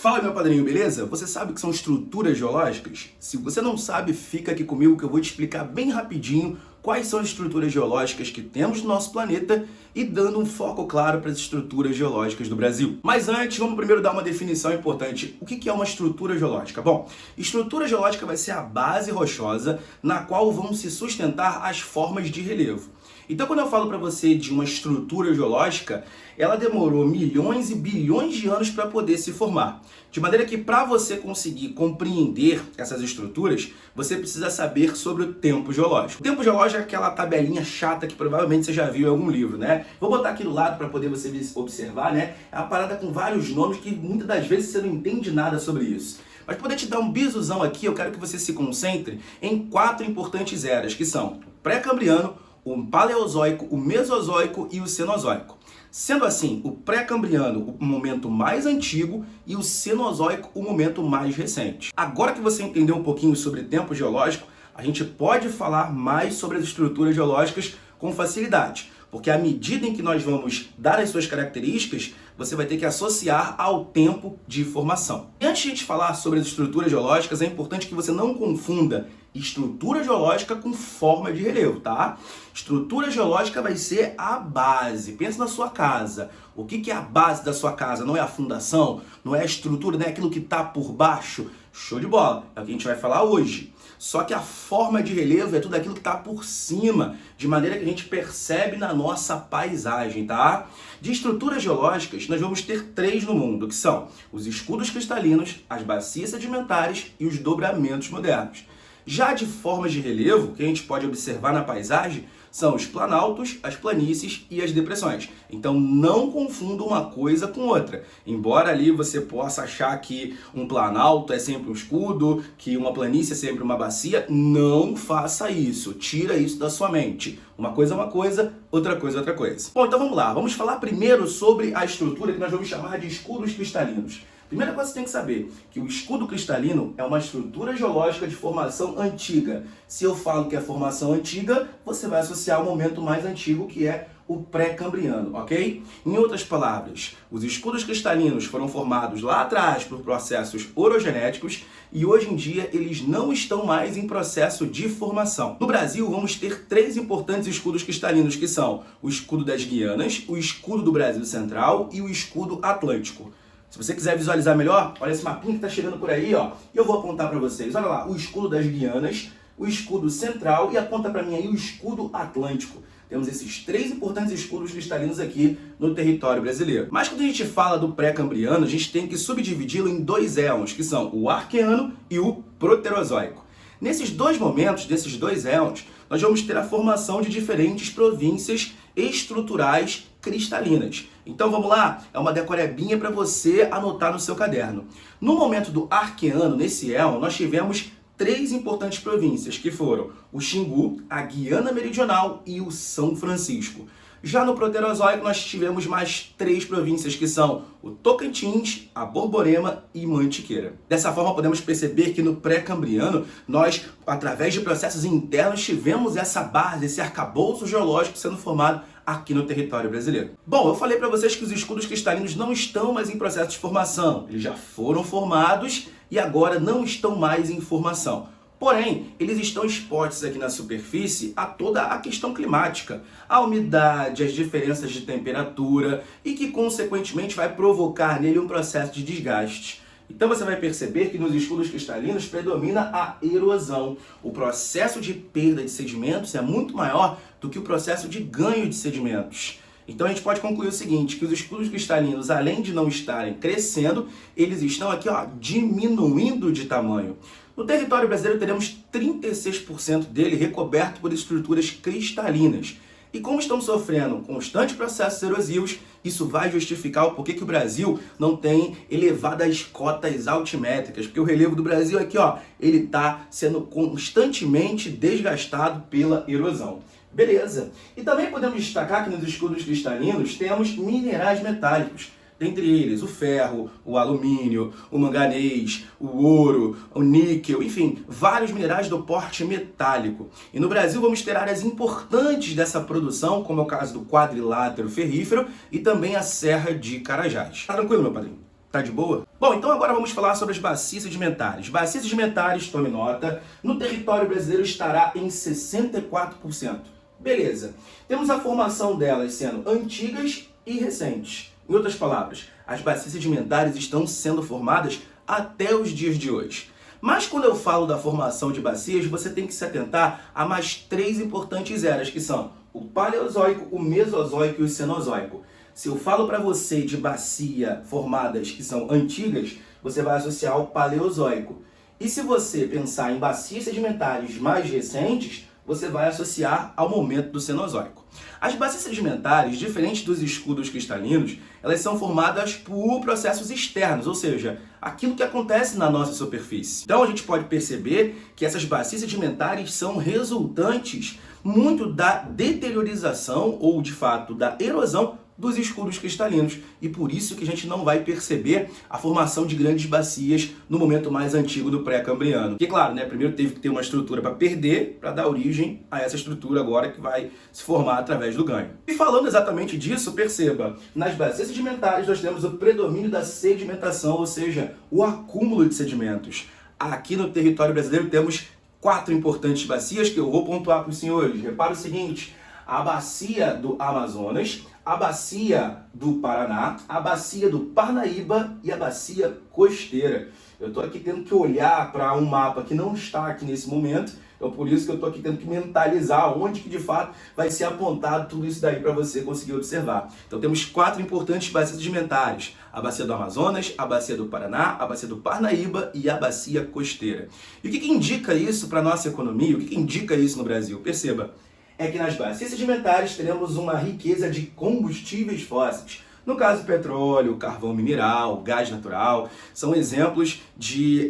Fala, meu padrinho, beleza? Você sabe o que são estruturas geológicas? Se você não sabe, fica aqui comigo que eu vou te explicar bem rapidinho quais são as estruturas geológicas que temos no nosso planeta e dando um foco claro para as estruturas geológicas do Brasil. Mas antes, vamos primeiro dar uma definição importante. O que é uma estrutura geológica? Bom, estrutura geológica vai ser a base rochosa na qual vão se sustentar as formas de relevo. Então, quando eu falo para você de uma estrutura geológica, ela demorou milhões e bilhões de anos para poder se formar. De maneira que, para você conseguir compreender essas estruturas, você precisa saber sobre o tempo geológico. O tempo geológico é aquela tabelinha chata que provavelmente você já viu em algum livro, né? Vou botar aqui do lado para poder você observar, né? É uma parada com vários nomes que muitas das vezes você não entende nada sobre isso. Mas para poder te dar um bisuzão aqui, eu quero que você se concentre em 4 importantes eras, que são o pré-cambriano, o paleozoico, o mesozoico e o cenozoico. Sendo assim, o pré-cambriano o momento mais antigo e o cenozoico o momento mais recente. Agora que você entendeu um pouquinho sobre tempo geológico, a gente pode falar mais sobre as estruturas geológicas com facilidade, porque à medida em que nós vamos dar as suas características, você vai ter que associar ao tempo de formação. E antes de a gente falar sobre as estruturas geológicas, é importante que você não confunda estrutura geológica com forma de relevo, tá? Estrutura geológica vai ser a base. Pensa na sua casa. O que é a base da sua casa? Não é a fundação? Não é a estrutura, não é aquilo que está por baixo? Show de bola! É o que a gente vai falar hoje. Só que a forma de relevo é tudo aquilo que está por cima, de maneira que a gente percebe na nossa paisagem, tá? De estruturas geológicas, nós vamos ter 3 no mundo, que são os escudos cristalinos, as bacias sedimentares e os dobramentos modernos. Já de formas de relevo, que a gente pode observar na paisagem, são os planaltos, as planícies e as depressões. Então não confunda uma coisa com outra. Embora ali você possa achar que um planalto é sempre um escudo, que uma planície é sempre uma bacia, não faça isso. Tira isso da sua mente. Uma coisa é uma coisa, outra coisa é outra coisa. Bom, então vamos lá. Vamos falar primeiro sobre a estrutura que nós vamos chamar de escudos cristalinos. Primeira coisa que você tem que saber, que o escudo cristalino é uma estrutura geológica de formação antiga. Se eu falo que é formação antiga, você vai associar ao momento mais antigo, que é o pré-cambriano, ok? Em outras palavras, os escudos cristalinos foram formados lá atrás por processos orogenéticos e hoje em dia eles não estão mais em processo de formação. No Brasil, vamos ter 3 importantes escudos cristalinos, que são o escudo das Guianas, o escudo do Brasil Central e o escudo atlântico. Se você quiser visualizar melhor, olha esse mapinha que está chegando por aí, ó, e eu vou apontar para vocês. Olha lá, o escudo das Guianas, o escudo central e aponta para mim aí o escudo atlântico. Temos esses 3 importantes escudos cristalinos aqui no território brasileiro. Mas quando a gente fala do pré-cambriano, a gente tem que subdividi-lo em 2 éons, que são o arqueano e o proterozoico. Nesses 2 momentos, desses 2 éons, nós vamos ter a formação de diferentes províncias estruturais cristalinas. Então vamos lá, é uma decorebinha para você anotar no seu caderno. No momento do arqueano, nesse éon, nós tivemos 3 importantes províncias, que foram o Xingu, a Guiana Meridional e o São Francisco. Já no Proterozoico, nós tivemos mais 3 províncias, que são o Tocantins, a Borborema e Mantiqueira. Dessa forma, podemos perceber que no pré-cambriano, nós, através de processos internos, tivemos essa base, esse arcabouço geológico sendo formado aqui no território brasileiro. Bom, eu falei para vocês que os escudos cristalinos não estão mais em processo de formação. Eles já foram formados e agora não estão mais em formação. Porém, eles estão expostos aqui na superfície a toda a questão climática, a umidade, as diferenças de temperatura e que, consequentemente, vai provocar nele um processo de desgaste. Então você vai perceber que nos escudos cristalinos predomina a erosão. O processo de perda de sedimentos é muito maior do que o processo de ganho de sedimentos. Então a gente pode concluir o seguinte, que os escudos cristalinos, além de não estarem crescendo, eles estão aqui, ó, diminuindo de tamanho. No território brasileiro teremos 36% dele recoberto por estruturas cristalinas. E como estamos sofrendo constantes processos erosivos, isso vai justificar o porquê que o Brasil não tem elevadas cotas altimétricas, porque o relevo do Brasil aqui, ó, ele está sendo constantemente desgastado pela erosão. Beleza. E também podemos destacar que nos escudos cristalinos temos minerais metálicos. Dentre eles, o ferro, o alumínio, o manganês, o ouro, o níquel, enfim, vários minerais do porte metálico. E no Brasil vamos ter áreas importantes dessa produção, como é o caso do quadrilátero ferrífero e também a Serra de Carajás. Tá tranquilo, meu padrinho? Tá de boa? Bom, então agora vamos falar sobre as bacias sedimentares. Bacias sedimentares, tome nota, no território brasileiro estará em 64%. Beleza. Temos a formação delas sendo antigas e recentes. Em outras palavras, as bacias sedimentares estão sendo formadas até os dias de hoje. Mas quando eu falo da formação de bacias, você tem que se atentar a mais 3 importantes eras, que são o Paleozoico, o Mesozoico e o Cenozoico. Se eu falo para você de bacia formadas que são antigas, você vai associar ao Paleozoico. E se você pensar em bacias sedimentares mais recentes, você vai associar ao momento do Cenozoico. As bacias sedimentares, diferentes dos escudos cristalinos, elas são formadas por processos externos, ou seja, aquilo que acontece na nossa superfície. Então a gente pode perceber que essas bacias sedimentares são resultantes muito da deteriorização ou, de fato, da erosão dos escudos cristalinos, e por isso que a gente não vai perceber a formação de grandes bacias no momento mais antigo do pré-cambriano. Porque, claro, né, primeiro teve que ter uma estrutura para perder, para dar origem a essa estrutura agora que vai se formar através do ganho. E falando exatamente disso, perceba, nas bacias sedimentares nós temos o predomínio da sedimentação, ou seja, o acúmulo de sedimentos. Aqui no território brasileiro temos 4 importantes bacias que eu vou pontuar para os senhores. Repara o seguinte: a bacia do Amazonas, a bacia do Paraná, a bacia do Parnaíba e a bacia costeira. Eu estou aqui tendo que olhar para um mapa que não está aqui nesse momento, então por isso que eu estou aqui tendo que mentalizar onde que de fato vai ser apontado tudo isso daí para você conseguir observar. Então temos 4 importantes bacias sedimentares: a bacia do Amazonas, a bacia do Paraná, a bacia do Parnaíba e a bacia costeira. E o que indica isso para a nossa economia? O que indica isso no Brasil? Perceba, é que nas bacias sedimentares teremos uma riqueza de combustíveis fósseis. No caso, petróleo, carvão mineral, gás natural, são exemplos de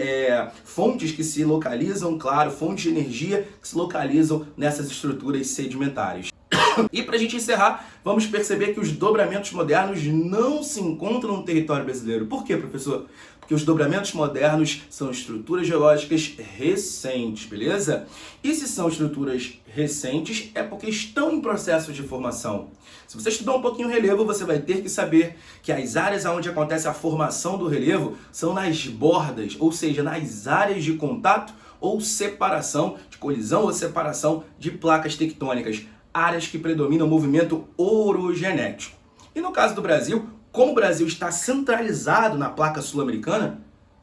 fontes que se localizam, claro, fontes de energia que se localizam nessas estruturas sedimentares. E para a gente encerrar, vamos perceber que os dobramentos modernos não se encontram no território brasileiro. Por quê, professor? Porque os dobramentos modernos são estruturas geológicas recentes, beleza? E se são estruturas recentes, é porque estão em processo de formação. Se você estudar um pouquinho o relevo, você vai ter que saber que as áreas onde acontece a formação do relevo são nas bordas, ou seja, nas áreas de contato ou separação, de colisão ou separação de placas tectônicas, áreas que predominam o movimento orogenético. E no caso do Brasil, como o Brasil está centralizado na placa sul-americana,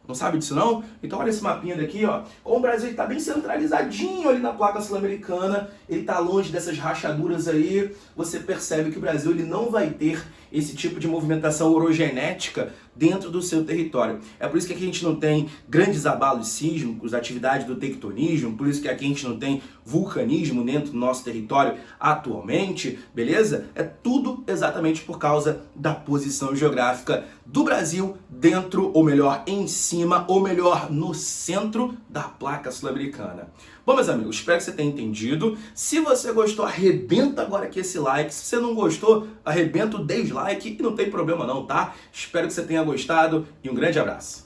não sabe disso não? Então olha esse mapinha daqui, ó. Como o Brasil está bem centralizadinho ali na placa sul-americana, ele está longe dessas rachaduras aí, você percebe que o Brasil ele não vai ter esse tipo de movimentação orogenética dentro do seu território. É por isso que aqui a gente não tem grandes abalos sísmicos, atividade do tectonismo, por isso que aqui a gente não tem vulcanismo dentro do nosso território atualmente, beleza? É tudo exatamente por causa da posição geográfica do Brasil dentro, ou melhor, em cima, ou melhor, no centro da placa sul-americana. Bom, meus amigos, espero que você tenha entendido. Se você gostou, arrebenta agora aqui esse like. Se você não gostou, arrebenta o dislike e não tem problema não, tá? Espero que você tenha gostado e um grande abraço.